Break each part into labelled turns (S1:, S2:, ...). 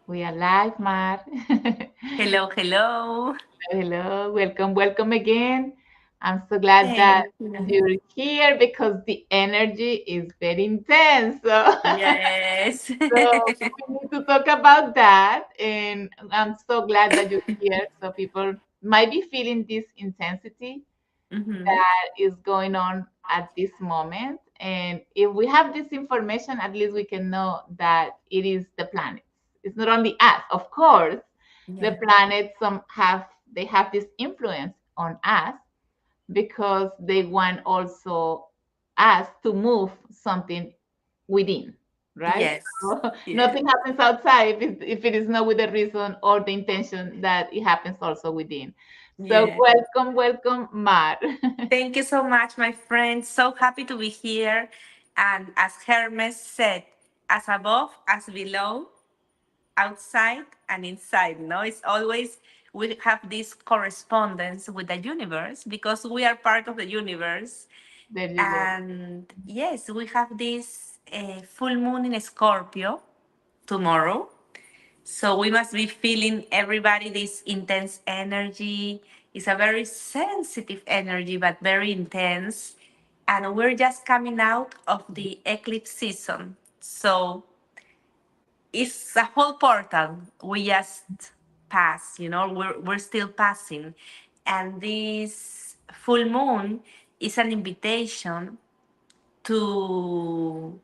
S1: We are live, Mar.
S2: Hello, hello.
S1: Hello, welcome, welcome again. I'm so glad that
S2: Thank you.
S1: you're here because the energy is very intense. So,
S2: Yes.
S1: so we need to talk about that. And I'm so glad that you're here. So people might be feeling this intensity
S2: hmm
S1: that is going on at this moment. And if we have this information, at least we can know that it is the planets. It's not only us, of course. The
S2: Yeah.
S1: planets they have this influence on us because they want also us to move something within, right?
S2: Yes.
S1: So
S2: Yes.
S1: nothing happens outside if it is not with the reason or the intention that it happens also within. So
S2: Yeah.
S1: welcome, welcome, Mar.
S2: Thank you so much, my friend. So happy to be here. And as Hermes said, as above, as below, outside and inside. No, it's always we have this correspondence with the universe because we are part of the universe.
S1: There you go.
S2: And yes, we have this full moon in Scorpio tomorrow. So we must be feeling everybody this intense energy. It's a very sensitive energy, but very intense. And we're just coming out of the eclipse season. So it's a whole portal. We just pass, we're still passing. And this full moon is an invitation to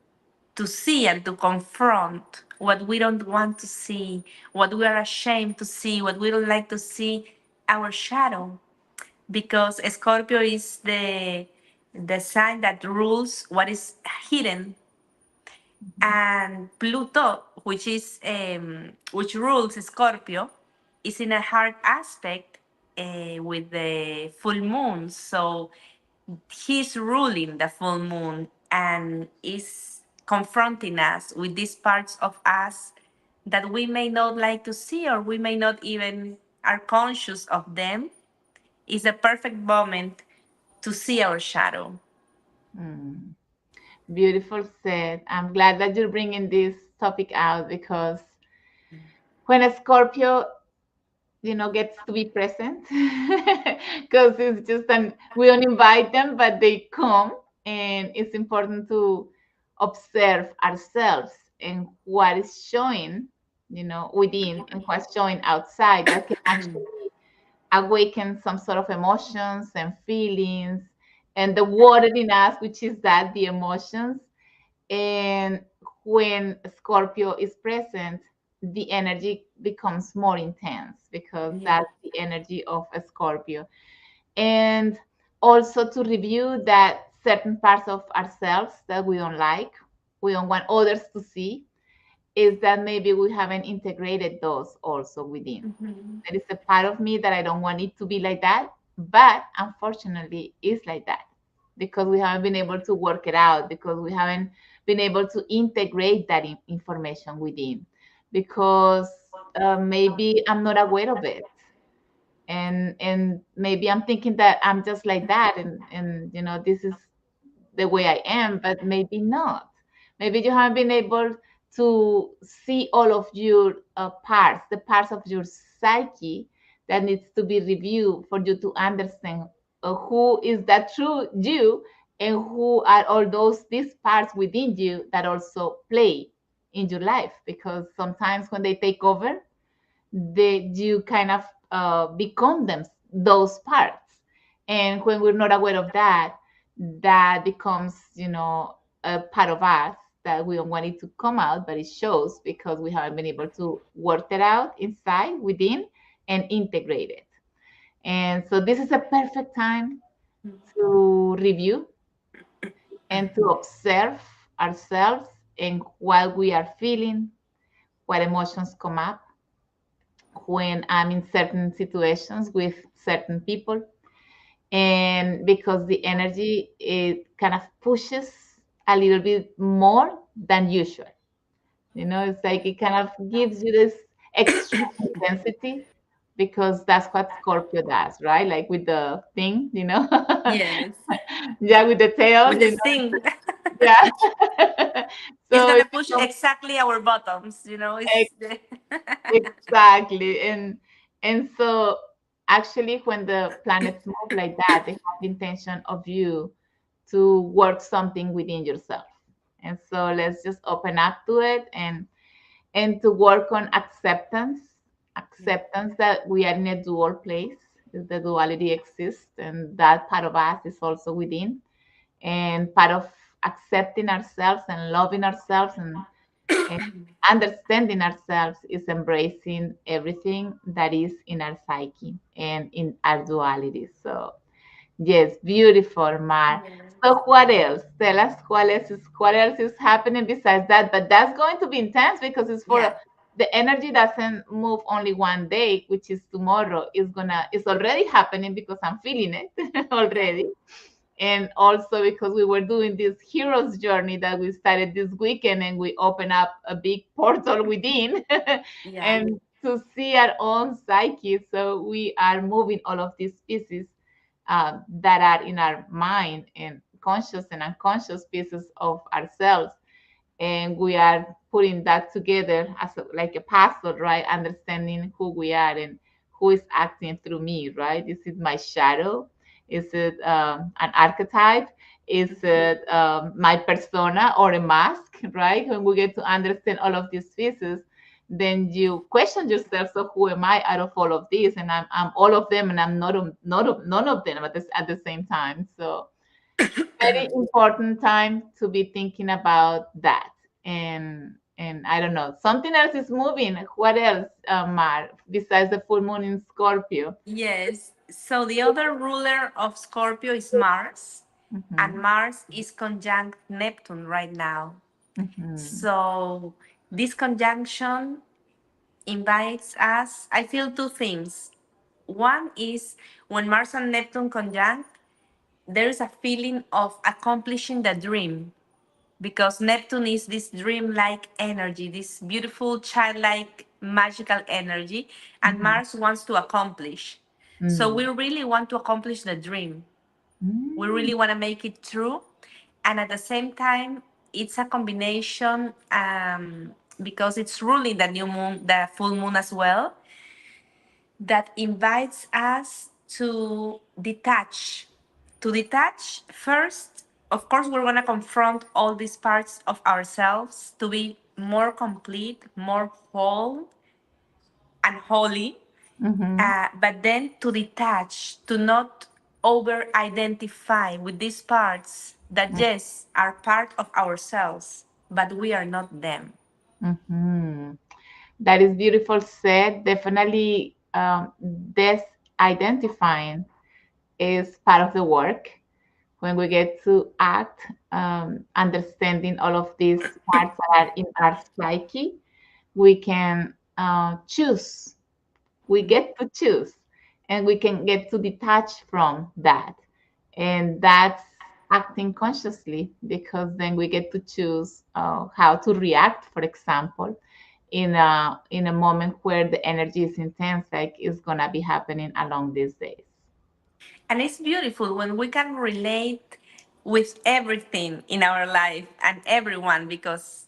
S2: see and to confront what we don't want to see, what we are ashamed to see, what we don't like to see, our shadow. Because Scorpio is the sign that rules what is hidden, and Pluto, which rules Scorpio, is in a hard aspect with the full moon. So he's ruling the full moon and is confronting us with these parts of us that we may not like to see, or we may not even are conscious of them. Is a perfect moment to see our shadow.
S1: Mm, beautiful said. I'm glad that you're bringing this topic out because when a Scorpio gets to be present because it's just we don't invite them, but they come, and it's important to observe ourselves and what is showing, within and what's showing outside that can actually awaken some sort of emotions and feelings and the water in us, which is that the emotions. And when Scorpio is present, the energy becomes more intense because
S2: Yeah.
S1: that's the energy of a Scorpio. And also to review that certain parts of ourselves that we don't like, we don't want others to see, is that maybe we haven't integrated those also within.
S2: Mhm.
S1: There is a part of me that I don't want it to be like that, but unfortunately, it's like that because we haven't been able to work it out, because we haven't been able to integrate that information within, because maybe I'm not aware of it, and maybe I'm thinking that I'm just like that, and this is the way I am, but maybe not. Maybe you haven't been able to see all of your parts, the parts of your psyche that needs to be reviewed for you to understand who is that true you, and who are all these parts within you that also play in your life. Because sometimes when they take over, you kind of become those parts, and when we're not aware of that, that becomes a part of us that we don't want it to come out, but it shows because we haven't been able to work it out inside within and integrate it. And so this is a perfect time to review and to observe ourselves and what we are feeling, what emotions come up when I'm in certain situations with certain people. And because the energy, it kind of pushes a little bit more than usual. It's like it kind of gives you this extra intensity because that's what Scorpio does, right? Like with the thing,
S2: Yes.
S1: yeah, with the tail,
S2: With the thing.
S1: yeah.
S2: It's
S1: So
S2: gonna
S1: it's
S2: push exactly our bottoms, it's the
S1: exactly. And so actually when the planets move like that, they have the intention of you to work something within yourself. And so let's just open up to it and to work on acceptance that we are in a dual place. The duality exists, and that part of us is also within. And part of accepting ourselves and loving ourselves and understanding ourselves is embracing everything that is in our psyche and in our duality. So yes, beautiful, Mar. So what else? Tell us what else is happening besides that. But that's going to be intense because it's for
S2: yeah.
S1: the energy doesn't move only one day, which is tomorrow. It's already happening because I'm feeling it
S2: Yeah.
S1: already. And also because we were doing this hero's journey that we started this weekend and we open up a big portal within
S2: Yeah.
S1: and to see our own psyche. So we are moving all of these pieces that are in our mind and conscious and unconscious pieces of ourselves, and we are putting that together as like a puzzle, right? Understanding who we are and who is acting through me, right? Is it my shadow? Is it an archetype? Is it my persona or a mask, right? When we get to understand all of these pieces, then you question yourself, so who am I out of all of these? And I'm all of them, and I'm none of them at the same time. So very important time to be thinking about that. And I don't know, something else is moving. What else, Mar, besides the full moon in Scorpio?
S2: Yes. So the other ruler of Scorpio is Mars, and
S1: Mm-hmm,
S2: Mars is conjunct Neptune right now.
S1: mm-hmm,
S2: So this conjunction invites us, I feel two things. One is when Mars and Neptune conjunct, there is a feeling of accomplishing the dream because Neptune is this dreamlike energy, this beautiful, childlike, magical energy, and
S1: mm-hmm,
S2: Mars wants to accomplish. So we really want to accomplish the dream. We
S1: mm-hmm,
S2: really want to make it true. And at the same time, it's a combination because it's ruling the new moon, the full moon as well, that invites us to detach. To detach first, of course, we're going to confront all these parts of ourselves to be more complete, more whole and holy.
S1: mm-hmm,
S2: But then to detach, to not over identify with these parts that, yes, are part of ourselves, but we are not them.
S1: mm-hmm. That is beautiful said. Definitely, this identifying is part of the work. When we get to act, understanding all of these parts that are in our psyche, we can choose. We get to choose, and we can get to detach from that. And that's acting consciously because then we get to choose how to react, for example, in a moment where the energy is intense, like it's gonna be happening along these days.
S2: And it's beautiful when we can relate with everything in our life and everyone because,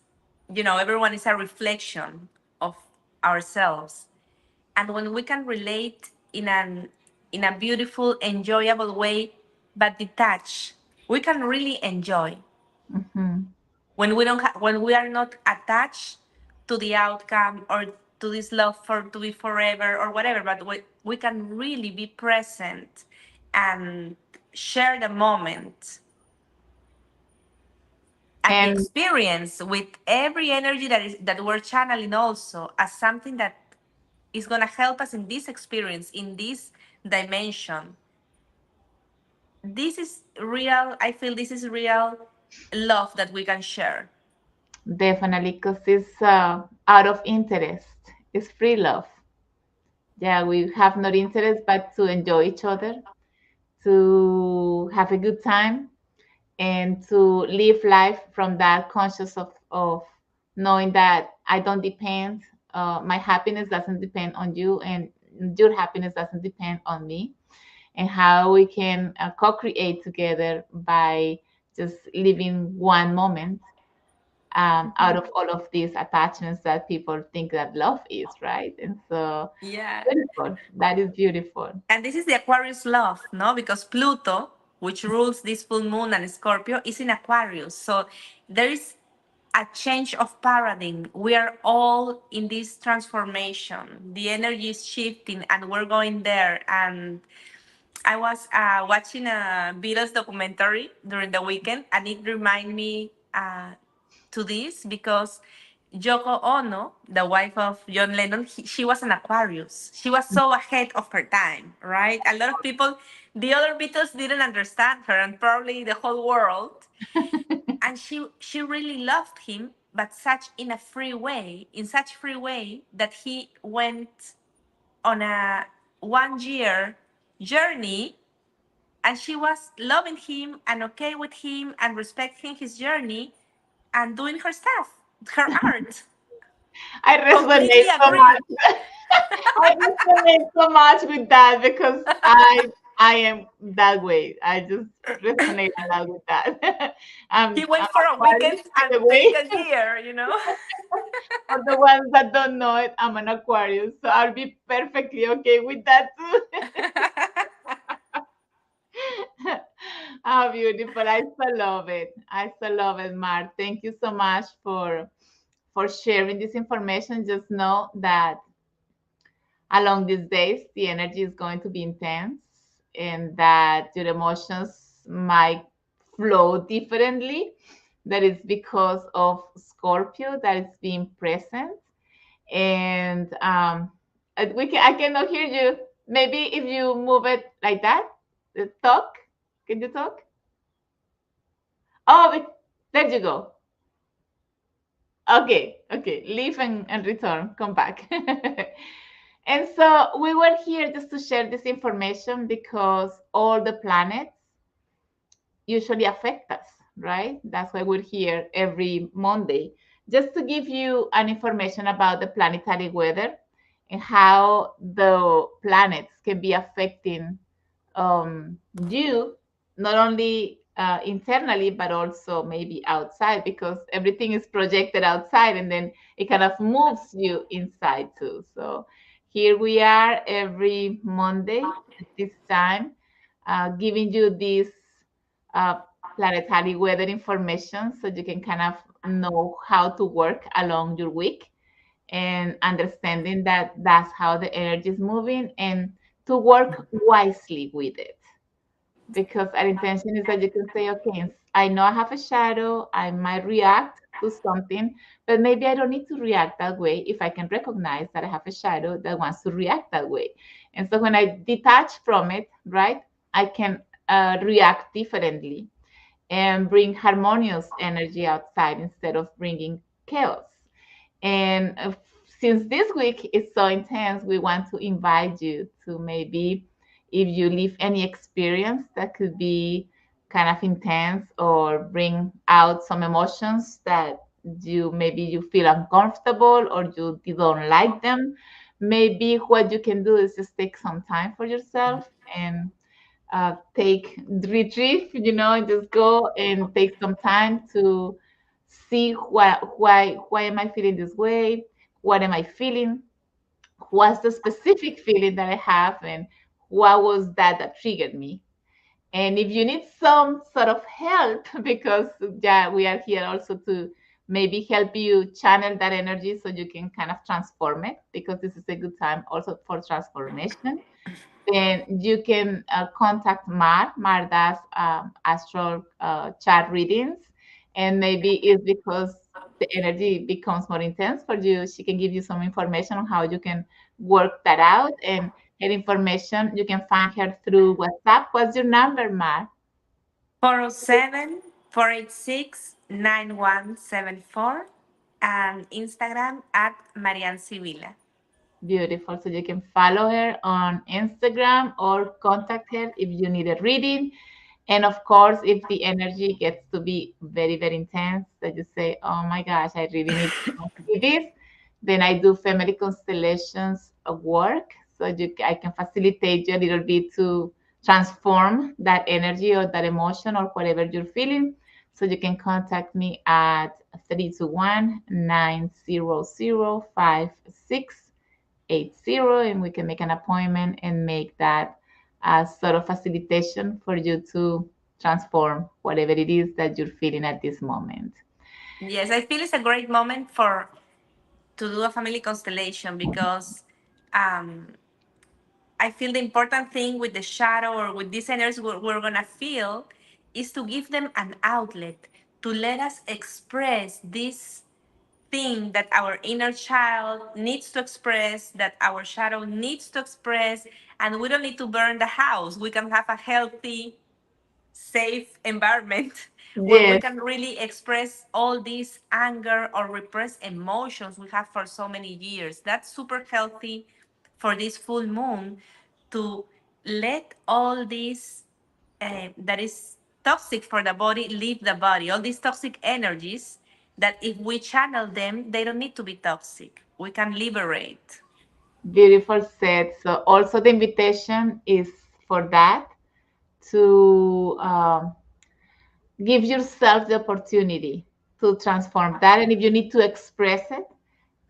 S2: everyone is a reflection of ourselves. And when we can relate in a beautiful, enjoyable way, but detached, we can really enjoy
S1: Hmm.
S2: when when we are not attached to the outcome or to this love for to be forever or whatever, but we can really be present and share the moment and the
S1: And
S2: experience with every energy that we're channeling also as something that is going to help us in this experience in this dimension. This is real. I feel this is real love that we can share.
S1: definitely, because it's out of interest, it's free love. Yeah, we have no interest but to enjoy each other, to have a good time, and to live life from that conscious of knowing that I don't depend, my happiness doesn't depend on you, and your happiness doesn't depend on me, and how we can co-create together by just living one moment out of all of these attachments that people think that love is, right? And so
S2: Yeah.
S1: beautiful. That is beautiful.
S2: And this is the Aquarius love, no? Because Pluto, which rules this full moon and Scorpio, is in Aquarius. So there is a change of paradigm. We are all in this transformation. The energy is shifting and we're going there. And I was watching a Beatles documentary during the weekend, and it reminded me to this because Yoko Ono, the wife of John Lennon, she was an Aquarius. She was so ahead of her time, right? A lot of people, the other Beatles didn't understand her, and probably the whole world. And she really loved him, but such in a free way, in such free way that he went on a 1 year journey, and she was loving him and okay with him and respecting his journey and doing her stuff, her art.
S1: I resonate
S2: Completely
S1: so
S2: agree.
S1: much. I resonate so much with that because I am that way. I just resonate a lot with that.
S2: He
S1: I'm
S2: went for a
S1: Aquarius
S2: weekend
S1: in
S2: and
S1: the
S2: take
S1: way.
S2: a year, you know?
S1: For the ones that don't know it, I'm an Aquarius, so I'll be perfectly okay with that too. How beautiful! I so love it. I so love it, Mark. Thank you so much for sharing this information. Just know that along these days, the energy is going to be intense, and that your emotions might flow differently. That is because of Scorpio that is being present. And I cannot hear you. Maybe if you move it like that, talk. Can you talk? Oh, there you go. Okay, okay. Leave and return. Come back. And so we were here just to share this information because all the planets usually affect us, right? That's why we're here every Monday, just to give you an information about the planetary weather and how the planets can be affecting you, not only internally, but also maybe outside, because everything is projected outside and then it kind of moves you inside too. So here we are every Monday at this time, giving you this uh, planetary weather information so you can kind of know how to work along your week, and understanding that that's how the energy is moving, and to work wisely with it. Because our intention is that you can say, okay, I know I have a shadow, I might react to something, but maybe I don't need to react that way if I can recognize that I have a shadow that wants to react that way. And so when I detach from it, right, I can react differently and bring harmonious energy outside instead of bringing chaos. And since this week is so intense, we want to invite you to maybe, if you live any experience that could be kind of intense or bring out some emotions that you maybe you feel uncomfortable or you don't like them, maybe what you can do is just take some time for yourself and take retrieve, just go and take some time to see why am I feeling this way? What am I feeling? What's the specific feeling that I have, and what was that triggered me? And if you need some sort of help, because yeah, we are here also to maybe help you channel that energy so you can kind of transform it, because this is a good time also for transformation, then you can contact Mar. Mar does astral chart readings, and maybe it's because the energy becomes more intense for you. She can give you some information on how you can work that out, and her information you can find her through WhatsApp. What's your number, Mar?
S2: 407-486-9174 and Instagram at Marian Sibila.
S1: Beautiful. So you can follow her on Instagram or contact her if you need a reading. And of course, if the energy gets to be very, very intense, that you say, oh my gosh, I really need to see this, then I do family constellations of work. so I can facilitate you a little bit to transform that energy or that emotion or whatever you're feeling. So you can contact me at 321-900-5680, and we can make an appointment and make that sort of facilitation for you to transform whatever it is that you're feeling at this moment.
S2: Yes, I feel it's a great moment for to do a family constellation because um, I feel the important thing with the shadow or with these energies we're gonna feel is to give them an outlet to let us express this thing that our inner child needs to express, that our shadow needs to express, and we don't need to burn the house. We can have a healthy, safe environment where we
S1: Yes,
S2: can really express all these anger or repressed emotions we have for so many years. That's super healthy for this full moon to let all this that is toxic for the body leave the body. All these toxic energies that if we channel them, they don't need to be toxic. We can liberate.
S1: beautiful said. So also the invitation is for that to give yourself the opportunity to transform that. And if you need to express it,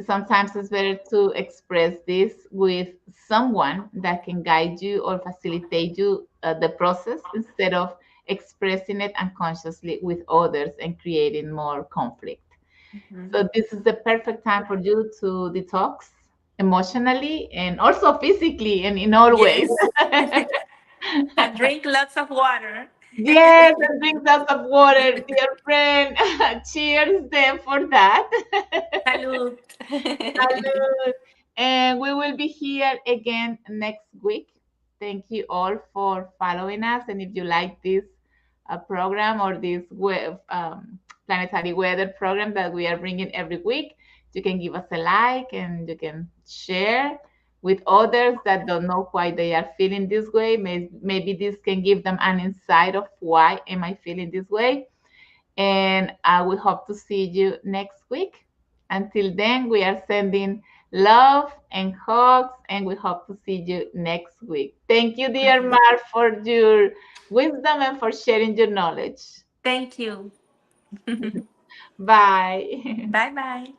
S1: sometimes it's better to express this with someone that can guide you or facilitate you the process instead of expressing it unconsciously with others and creating more conflict.
S2: Mhm.
S1: So this is the perfect time for you to detox emotionally and also physically and in all ways.
S2: Yes. And drink lots of water.
S1: Yes, and drink lots of water, dear friend. Cheers then for that.
S2: Salud.
S1: Salud. And we will be here again next week. Thank you all for following us. And if you like this program or this planetary weather program that we are bringing every week, you can give us a like and you can share with others that don't know why they are feeling this way. Maybe this can give them an insight of why am I feeling this way. And I will hope to see you next week. Until then, we are sending love and hugs, and we hope to see you next week. Thank you, dear Mar, for your wisdom and for sharing your knowledge.
S2: Thank you.
S1: Bye.
S2: Bye bye.